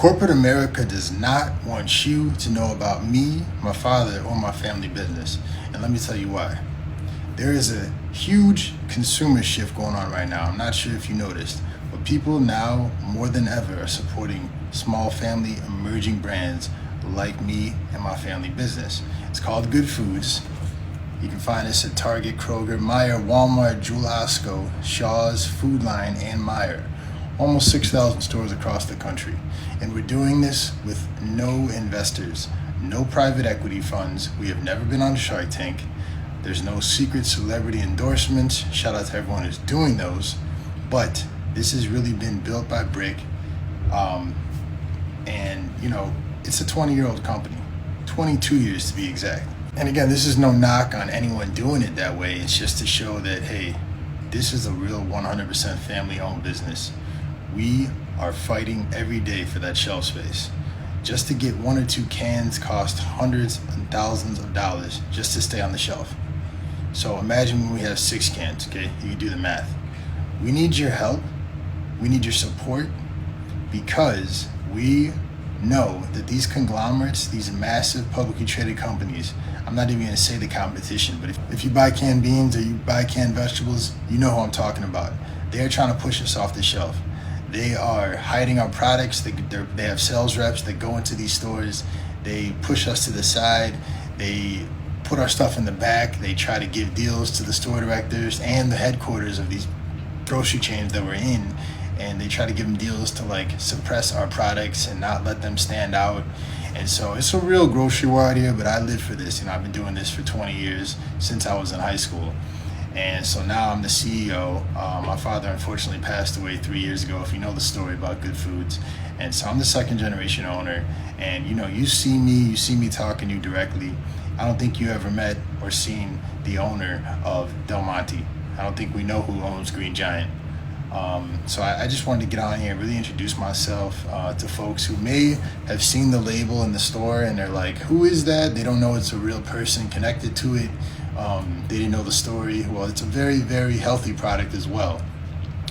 Corporate America does not want you to know about me, my father, or my family business. And let me tell you why. There is a huge consumer shift going on right now. I'm not sure if you noticed, but people now more than ever are supporting small family emerging brands like me and my family business. It's called Goodefoods. You can find us at Target, Kroger, Meijer, Walmart, Jewel Osco, Shaw's, Food Line, and Meijer. Almost 6,000 stores across the country. And we're doing this with no investors, no private equity funds. We have never been on Shark Tank. There's no secret celebrity endorsements. Shout out to everyone who's doing those. But this has really been built by brick. And, it's a 20-year-old company, 22 years to be exact. And again, this is no knock on anyone doing it that way. It's just to show that, hey, this is a real 100% family-owned business. We are fighting every day for that shelf space. Just to get one or two cans cost hundreds and thousands of dollars just to stay on the shelf. So imagine when we have 6 cans, okay? You can do the math. We need your help. We need your support because we know that these conglomerates, these massive publicly traded companies, I'm not even gonna say the competition, but if you buy canned beans or you buy canned vegetables, you know who I'm talking about. They're trying to push us off the shelf. They are hiding our products. They have sales reps that go into these stores. They push us to the side. They put our stuff in the back. They try to give deals to the store directors and the headquarters of these grocery chains that we're in. And they try to give them deals to suppress our products and not let them stand out. And so it's a real grocery war out here, but I live for this. I've been doing this for 20 years since I was in high school. And so now I'm the CEO. My father unfortunately passed away 3 years ago, if you know the story about Goodefoods. And so I'm the second generation owner. And you see me talking to you directly. I don't think you ever met or seen the owner of Del Monte. I don't think we know who owns Green Giant. So I just wanted to get on here and really introduce myself to folks who may have seen the label in the store and they're like, who is that? They don't know it's a real person connected to it. They didn't know the story. Well, it's a very, very healthy product as well.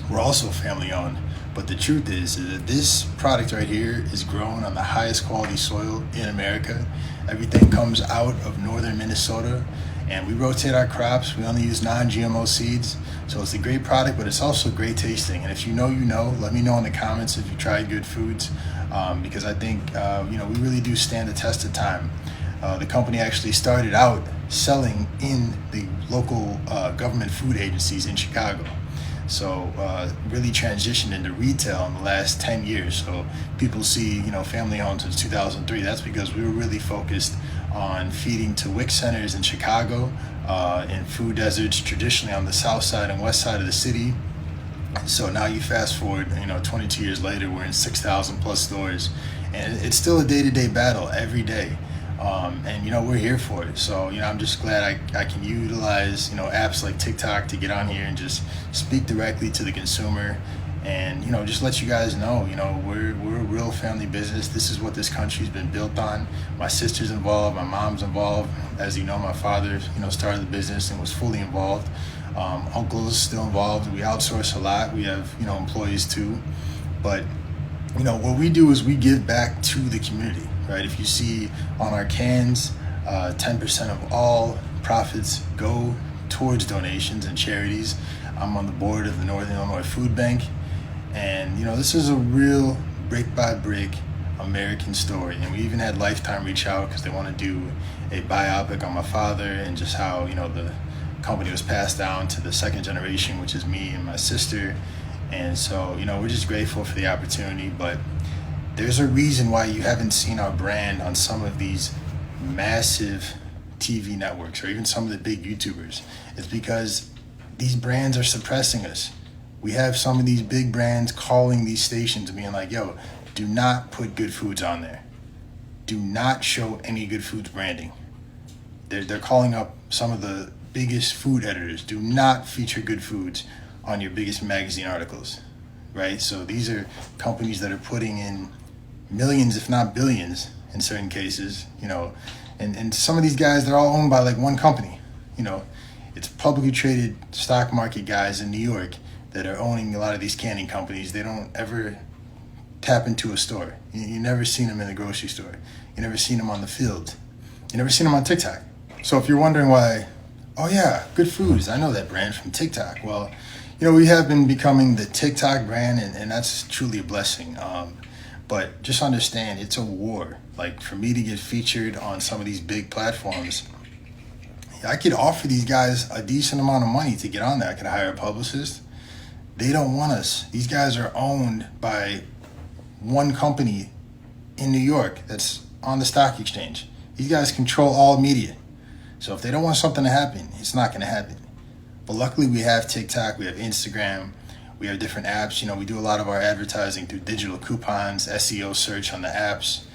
We're also family owned, but the truth is that this product right here is grown on the highest quality soil in America. Everything comes out of northern Minnesota, and we rotate our crops. We only use non-GMO seeds. So it's a great product, but it's also great tasting. And if you know, let me know in the comments if you tried Goodefoods, because I think, we really do stand the test of time. The company actually started out selling in the local government food agencies in Chicago. So really transitioned into retail in the last 10 years. So people see, family owned since 2003. That's because we were really focused on feeding to WIC centers in Chicago, in food deserts, traditionally on the south side and west side of the city. So now you fast forward, 22 years later, we're in 6,000 plus stores, and it's still a day-to-day battle every day. And we're here for it. So I'm just glad I can utilize apps like TikTok to get on here and just speak directly to the consumer, and just let you guys know we're a real family business. This is what this country's been built on. My sister's involved, my mom's involved. As you know, my father started the business and was fully involved. Uncle's still involved. We outsource a lot. We have employees too, but what we do is we give back to the community. Right? If you see on our cans, 10% of all profits go towards donations and charities. I'm on the board of the Northern Illinois Food Bank, and this is a real brick by brick American story. And we even had Lifetime reach out because they want to do a biopic on my father and just how the company was passed down to the second generation, which is me and my sister. And so we're just grateful for the opportunity, but there's a reason why you haven't seen our brand on some of these massive TV networks or even some of the big YouTubers. It's because these brands are suppressing us. We have some of these big brands calling these stations being like, yo, do not put Goodefoods on there. Do not show any Goodefoods branding. They're calling up some of the biggest food editors. Do not feature Goodefoods on your biggest magazine articles, right? So these are companies that are putting in millions, if not billions, in certain cases, and some of these guys, they're all owned by one company. It's publicly traded stock market guys in New York that are owning a lot of these canning companies. They don't ever tap into a store. You never seen them in the grocery store. You never seen them on the field. You never seen them on TikTok. So if you're wondering why, oh yeah, Goodefoods, I know that brand from TikTok. Well, we have been becoming the TikTok brand, and that's truly a blessing. But just understand, it's a war. Like, for me to get featured on some of these big platforms, I could offer these guys a decent amount of money to get on there. I could hire a publicist. They don't want us. These guys are owned by one company in New York that's on the stock exchange. These guys control all media. So if they don't want something to happen, it's not going to happen. But luckily we have TikTok, we have Instagram, we have different apps. We do a lot of our advertising through digital coupons, SEO search on the apps.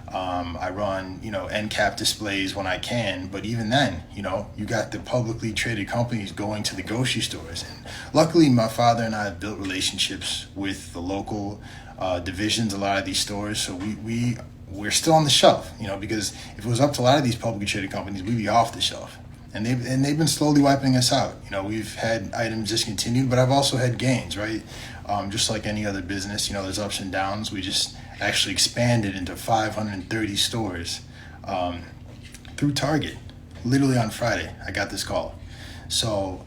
I run, end cap displays when I can, but even then, you got the publicly traded companies going to the grocery stores. And luckily, my father and I have built relationships with the local divisions, a lot of these stores. So we're still on the shelf, because if it was up to a lot of these publicly traded companies, we'd be off the shelf. And they've been slowly wiping us out. We've had items discontinued, but I've also had gains, right? Just like any other business, there's ups and downs. We just actually expanded into 530 stores through Target. Literally on Friday, I got this call. So,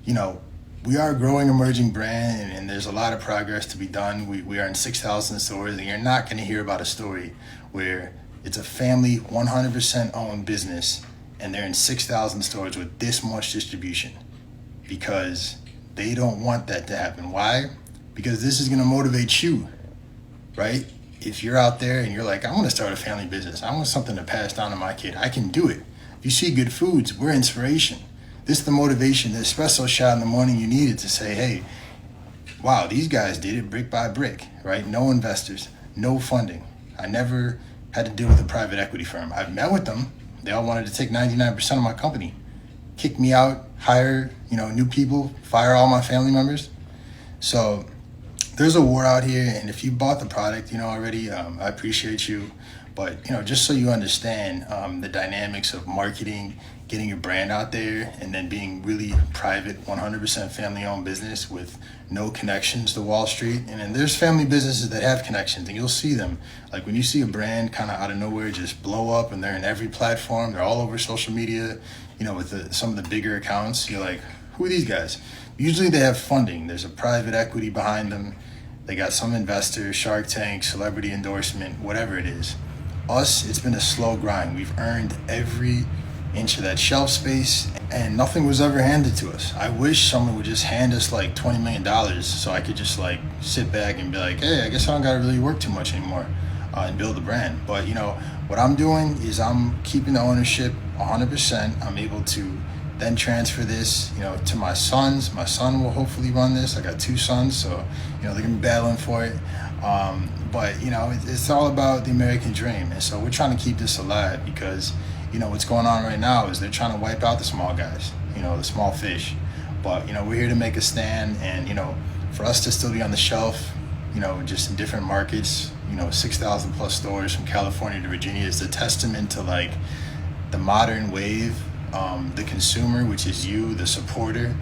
we are a growing, emerging brand, and there's a lot of progress to be done. We are in 6,000 stores, and you're not going to hear about a story where it's a family 100% owned business and they're in 6,000 stores with this much distribution, because they don't want that to happen. Why? Because this is going to motivate you, right? If you're out there and you're like, I want to start a family business, I want something to pass down to my kid, I can do it. If you see Goodefoods, we're inspiration. This is the motivation, the espresso shot in the morning you needed to say, hey, wow, these guys did it brick by brick, right? No investors, no funding. I never had to deal with a private equity firm. I've met with them. They all wanted to take 99% of my company, kick me out, hire, new people, fire all my family members. So there's a war out here, and if you bought the product, already, I appreciate you. But, just so you understand the dynamics of marketing, getting your brand out there, and then being really private, 100% family-owned business with no connections to Wall Street. And then there's family businesses that have connections, and you'll see them. Like when you see a brand kind of out of nowhere just blow up, and they're in every platform, they're all over social media, with some of the bigger accounts, you're like, who are these guys? Usually they have funding. There's a private equity behind them. They got some investor, Shark Tank, celebrity endorsement, whatever it is. Us, it's been a slow grind. We've earned every inch of that shelf space, and nothing was ever handed to us. I wish someone would just hand us like $20 million so I could just like sit back and be like, hey, I guess I don't gotta really work too much anymore and build a brand. But what I'm doing is I'm keeping the ownership 100%. I'm able to then transfer this, to my sons. My son will hopefully run this. I got 2 sons, so they're gonna be battling for it. But it's all about the American dream, and so we're trying to keep this alive, because what's going on right now is they're trying to wipe out the small guys, the small fish. But we're here to make a stand, and for us to still be on the shelf, just in different markets, 6,000 plus stores from California to Virginia, is a testament to like the modern wave, the consumer, which is you, the supporter,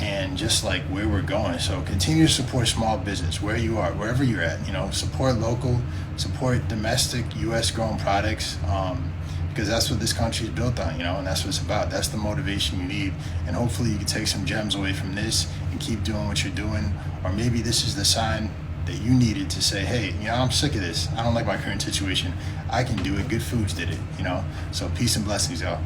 and just like where we're going. So continue to support small business where you are, wherever you're at. Support local, support domestic U.S. grown products, because that's what this country is built on, and that's what it's about. That's the motivation you need, and hopefully you can take some gems away from this and keep doing what you're doing. Or maybe this is the sign that you needed to say, hey, I'm sick of this. I don't like my current situation. I can do it. Goodefoods did it, So peace and blessings, y'all.